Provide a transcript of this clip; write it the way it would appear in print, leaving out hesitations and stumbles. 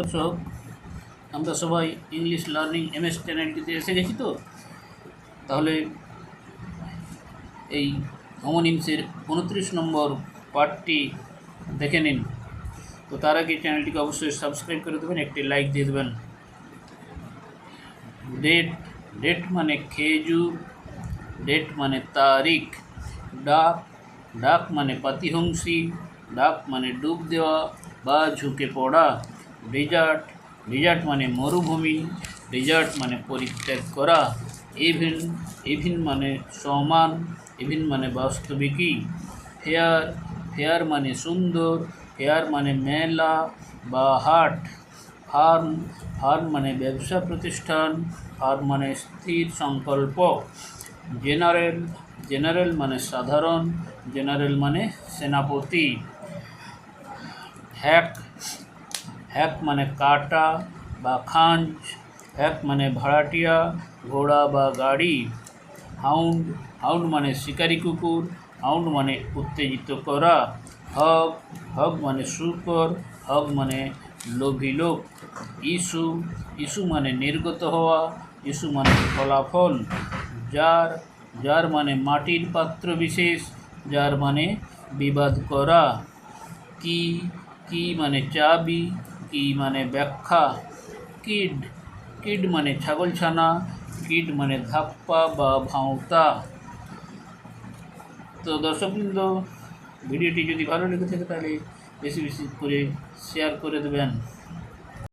দর্শক, আমরা সবাই ইংলিশ লার্নিং এমএস চ্যানেলটিতে এসে গেছি। তো তাহলে এই হোমোনিমসের 29 নম্বর পার্টটি দেখে নিন। তো তার আগে চ্যানেলটিকে অবশ্যই সাবস্ক্রাইব করে দেবেন, একটি লাইক দিয়ে দেবেন। ডেট, ডেট মানে খেজুর, ডেট মানে তারিখ। ডাক, ডাক মানে পাতিহংসী, ডাক মানে ডুব দেওয়া বা ঝুঁকে পড়া। ডেজার্ট, ডেজার্ট মানে মরুভূমি, ডেজার্ট মানে পরিত্যাগ করা। ইভিন, ইভিন মানে সমান, ইভিন মানে বাস্তবিকই। ফেয়ার, ফেয়ার মানে সুন্দর, ফেয়ার মানে মেলা বা হাট। ফার্ম, ফার্ম মানে ব্যবসা প্রতিষ্ঠান, ফার্ম মানে স্থির সংকল্প। জেনারেল, জেনারেল মানে সাধারণ, জেনারেল মানে সেনাপতি। হ্যাক, হ্যাক মানে কাটা বা খাঞ্জ, হ্যাক মানে ভাড়াটিয়া, ঘোড়া বা গাড়ি। হাউন্ড, হাউন্ড মানে শিকারি কুকুর, হাউন্ড মানে উত্তেজিত করা। হগ, হগ মানে শূকর, হগ মানে লোভী লোক। ইস্যু, ইস্যু মানে নির্গত হওয়া, ইস্যু মানে ফলাফল। জার, জার মানে মাটির পাত্র বিশেষ, জার মানে বিবাদ করা। কি, কি মানে চাবি, কি মানে ব্যাখ্যা। কিড, কিড মানে ছাগলছানা, কিড মানে ধাপ্পা বা ভাঁওতা। তো দর্শকবৃন্দ, ভিডিওটি যদি ভালো লেগে থাকে তাহলে বেশি বেশি করে শেয়ার করে দেবেন।